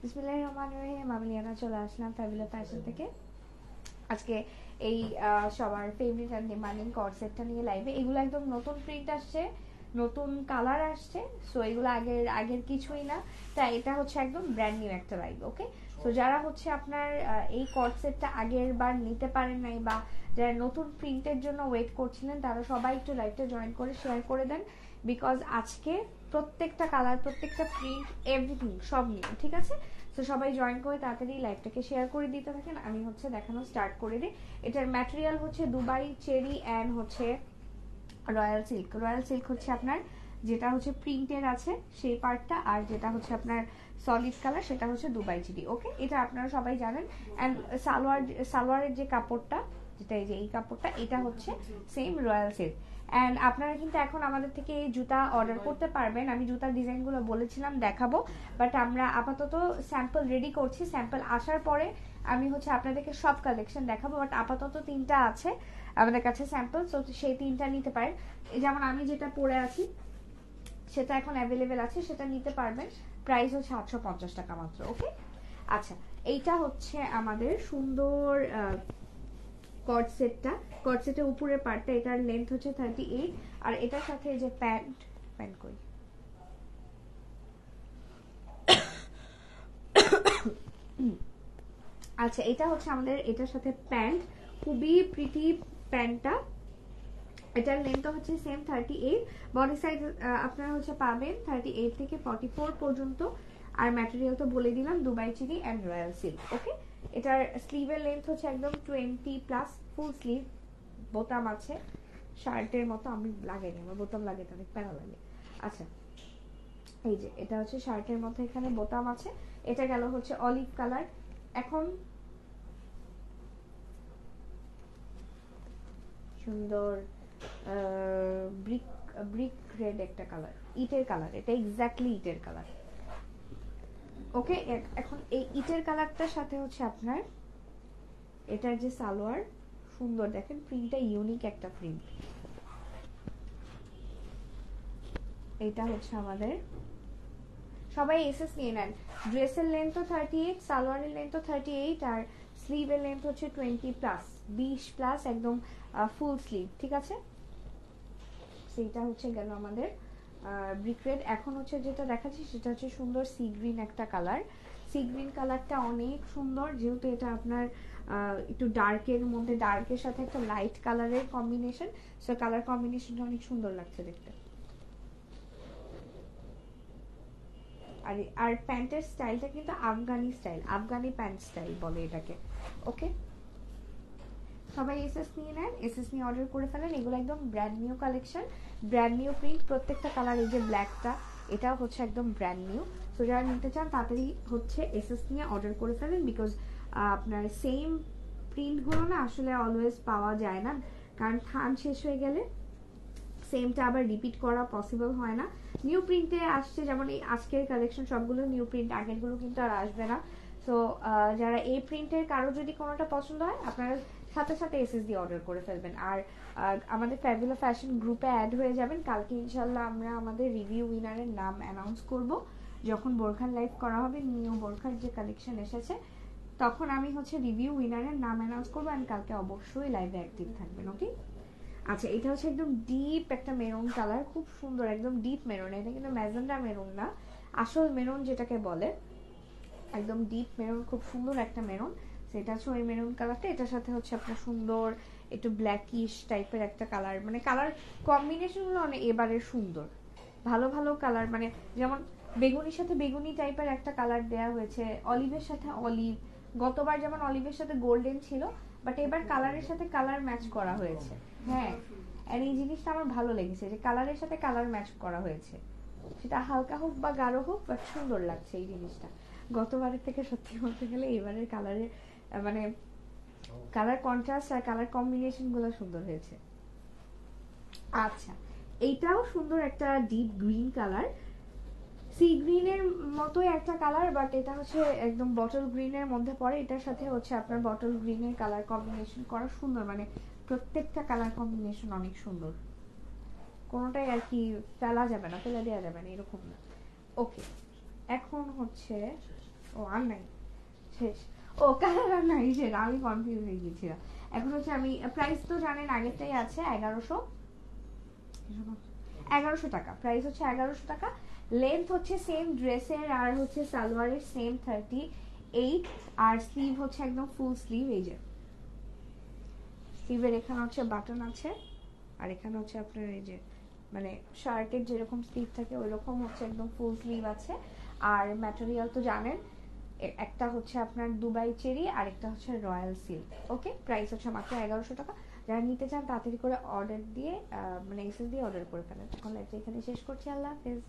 বিসমিল্লাহির রহমানির রহিম। আমি লিয়ানা চলে আসলাম ফ্যাবুলাস ফ্যাশন থেকে। আজকে এই সবার ফেভারিট অ্যান্ড ডিমান্ডিং কর্সেটটা নিয়ে লাইভে। এগুলো একদম নতুন প্রিন্ট আসছে, নতুন কালার আসছে, সো এগুলো আগের কিছুই না। তাই এটা হচ্ছে একদম ব্র্যান্ড নিউ একটা লাইভ। ওকে, তো যারা হচ্ছে আপনার এই কর্সেটটা আগের বার নিতে পারেন নাই বা যারা নতুন প্রিন্টের জন্য ওয়েট করছিলেন, তারা সবাই একটু লাইভটা জয়েন করে শেয়ার করে দেন, বিকজ আজকে প্রত্যেকটা কালার, প্রত্যেকটা প্রিন্ট, এভরিথিং সব নিয়ে, ঠিক আছে? তো সবাই জয়েন করে তাড়াতাড়ি লাইভটাকে শেয়ার করে দিতে থাকেন। আমি হচ্ছে দেখানো স্টার্ট করে দিই। এটার ম্যাটেরিয়াল হচ্ছে দুবাই চেরি অ্যান্ড হচ্ছে রয়্যাল সিল্ক। রয়্যাল সিল্ক হচ্ছে আপনার যেটা হচ্ছে প্রিন্টের আছে সেই পার্টটা, আর যেটা হচ্ছে আপনার সলিড কালার সেটা হচ্ছে দুবাই চেরি। ওকে, এটা আপনারা সবাই জানেন। অ্যান্ড সালোয়ারের যে কাপড়টা, যেটা এই যে এই কাপড়টা, এটা হচ্ছে সেম রয়্যাল সিল্ক। অ্যান্ড আপনারা কিন্তু এখন আমাদের থেকে এই জুতা অর্ডার করতে পারবেন। আমি জুতার ডিজাইনগুলো বলেছিলাম দেখাবো, বাট আমরা আপাতত স্যাম্পল রেডি করছি। স্যাম্পল আসার পরে আমি হচ্ছে আপনাদেরকে সব কালেকশন দেখাবো, বাট আপাতত 3টা আছে আমাদের কাছে স্যাম্পল, তো সেই 3টা নিতে পারেন। যেমন আমি যেটা পরে আছি সেটা এখন অ্যাভেলেবেল আছে, সেটা নিতে পারবেন। প্রাইস হচ্ছে 850 টাকা মাত্র। ওকে, আচ্ছা, এইটা হচ্ছে আমাদের সুন্দর কর্ডসেটটা। কর্ডসেটের উপরের পার্টটা, এটার লেন্থ হচ্ছে 38, আর এটার সাথে যে প্যান্ট কই আচ্ছা, এটা হচ্ছে আমাদের এটার সাথে প্যান্ট, খুবই প্রিটি প্যান্টটা। এটার লেন্থ হচ্ছে সেম 38, বডি সাইজ আপনারা হচ্ছে পাবেন 38 থেকে 44 পর্যন্ত। আর ম্যাটেরিয়াল তো বলে দিলাম, Dubai cherry and royal silk. Okay, এটার স্লিভের লেন্থ হচ্ছে একদম 20+, ফুল স্লিভ, বোতাম আছে শার্টের মতো। আমি লাগাইনি, আমার বোতাম লাগে, অনেক প্যারা লাগে। আচ্ছা, এই যে এটা হচ্ছে শার্টের মধ্যে, এখানে বোতাম আছে। এটা গেল হচ্ছে অলিভ কালার। এখন সুন্দর ব্রিক রেড একটা কালার, ইটের কালার, এটা এক্স্যাক্টলি ইটের কালার। ওকে, এখন এই ইটের কালারটার সাথে হচ্ছে আপনার এটার যে সালোয়ার, সুন্দর দেখেন প্রিন্টটা, ইউনিক একটা প্রিন্ট। এটা হচ্ছে আমাদের, সবাই এসএস নিয়ে নেন। ড্রেসের লেন্থ 38, সালোয়ারের লেন্থ 38, আর স্লিভের লেন্থ হচ্ছে 20+, 20+, একদম ফুল স্লিভ, ঠিক আছে? সেইটা হচ্ছে গেল আমাদের ব্রিক রেড। এখন হচ্ছে যেটা দেখাচ্ছি সেটা হচ্ছে সুন্দর সি গ্রিন একটা কালার। সি গ্রিন কালারটা অনেক সুন্দর, যেহেতু এটা আপনার একটু ডার্কের মধ্যে, ডার্কের সাথে একটা লাইট কালারের কম্বিনেশন, সো কালার কম্বিনেশনটা অনেক সুন্দর লাগছে দেখতে। আর প্যান্টের স্টাইলটা কিন্তু Afghani style, Afghani pant style বলে এটাকে। ওকে, সবাই এসএস নিয়ে নেন, এসএস নিয়ে অর্ডার করে ফেলেন। এগুলো একদম brand new collection, brand new print, প্রত্যেকটা কালার। এই যে ব্ল্যাকটা, এটাও হচ্ছে একদম ব্র্যান্ড নিউ। তো যারা নিতে চান তাড়াতাড়ি হচ্ছে এসএস নিয়ে অর্ডার করে ফেলেন, বিকজ আপনার সেম প্রিন্টগুলো না আসলে অলওয়েজ পাওয়া যায় না, কারণ থান শেষ হয়ে গেলে সেমটা আবার রিপিট করা পসিবল হয় না। নিউ প্রিন্টে আসছে, যেমন এই আজকের কালেকশন সবগুলো নিউ প্রিন্ট, আগেরগুলো কিন্তু আর আসবে না। তো যারা এই প্রিন্টের কারো যদি কোনোটা পছন্দ হয়, আপনারা সাথে সাথে এসএস দিয়ে অর্ডার করে ফেলবেন। আর আমাদের ফ্যাবুলাস ফ্যাশন গ্রুপে অ্যাড হয়ে যাবেন। কালকে ইনশাল্লাহ আমরা আমাদের রিভিউ উইনারের নাম অ্যানাউন্স করব, যখন বোরখার লাইভ করা হবে, নিউ বোরখার যে কালেকশন এসেছে, তখন আমি হচ্ছে রিভিউ উইনারের নাম অ্যানাউন্স করবো। অ্যান্ড কালকে অবশ্যই লাইভে অ্যাক্টিভ থাকবেন। ওকে, আচ্ছা, এটা হচ্ছে একদম ডিপ একটা মেরুন কালার, খুব সুন্দর, একদম ডিপ মেরুন। এটা কিন্তু ম্যাজেন্ডা মেরুন না, আসল মেরুন যেটাকে বলে, একদম ডিপ মেরুন, খুব সুন্দর একটা মেরুন। সেটা হচ্ছে ওই মেরুন কালারটা। এটার সাথে হচ্ছে আপনার সুন্দর একটু ব্ল্যাকিশ টাইপের একটা কালার, মানে কালার কম্বিনেশনগুলো অনেক এবারে সুন্দর, ভালো ভালো কালার। মানে যেমন বেগুনির সাথে বেগুনি টাইপের একটা কালার দেয়া হয়েছে, অলিভের সাথে অলিভ। গতবার যেমন অলিভের সাথে গোল্ডেন ছিল, বাট এবার কালারের সাথে কালার ম্যাচ করা হয়েছে। হ্যাঁ, আর এই জিনিসটা আমার ভালো লেগেছে, যে কালারের সাথে কালার ম্যাচ করা হয়েছে, সেটা হালকা হোক বা গাঢ় হোক, বাট সুন্দর লাগছে এই জিনিসটা। গতবারের থেকে সত্যি বলতে গেলে এবারের কালারের মানে কালার কন্ট্রাস্ট আর কালার কম্বিনেশন গুলো সুন্দর হয়েছে। আচ্ছা, এইটাও সুন্দর একটা ডিপ গ্রিন কালার, সি গ্রিনের মতোই একটা কালার, বাট এটা হচ্ছে একদম বটল গ্রিনের মধ্যে পড়ে। এটার সাথে হচ্ছে আপনার বটল গ্রিনের কালার কম্বিনেশন করা সুন্দর, মানে প্রত্যেকটা কালার কম্বিনেশন অনেক সুন্দর, কোনোটাই আর কি ফেলা যাবে না, ফেলে দেওয়া যাবে না, এরকম না। ওকে, এখন হচ্ছে ও আর নাই, শেষ। ও কালার আর নাই, শেষ, আমি কনফিউজ হয়ে গেছিলাম। এখন হচ্ছে আমি প্রাইস তো জানেন আগেরটাই আছে 1100 টাকা, প্রাইস হচ্ছে 1100 টাকা। লেন্থ হচ্ছে সেম ড্রেসের আর হচ্ছে সালোয়ারের সেম 38, আর স্লিভ হচ্ছে একদম ফুল স্লিভ। এই যে স্লিভের এখানে হচ্ছে বাটন আছে, আর এখানে হচ্ছে আপনার এই যে মানে শার্টের যেরকম স্লিভ থাকে ওই রকম হচ্ছে একদম ফুল স্লিভ আছে। আর ম্যাটেরিয়াল তো জানেন, একটা হচ্ছে আপনার দুবাই চেরি আর একটা হচ্ছে রয়্যাল সিল্ক। ওকে, প্রাইস হচ্ছে মাত্র 1100 টাকা। যারা নিতে চান তাড়াতাড়ি করে অর্ডার দিয়ে মানে এসএস দিয়ে অর্ডার করে ফেলেন। এখন এখানে শেষ করছি, আল্লাহ হাফেজ।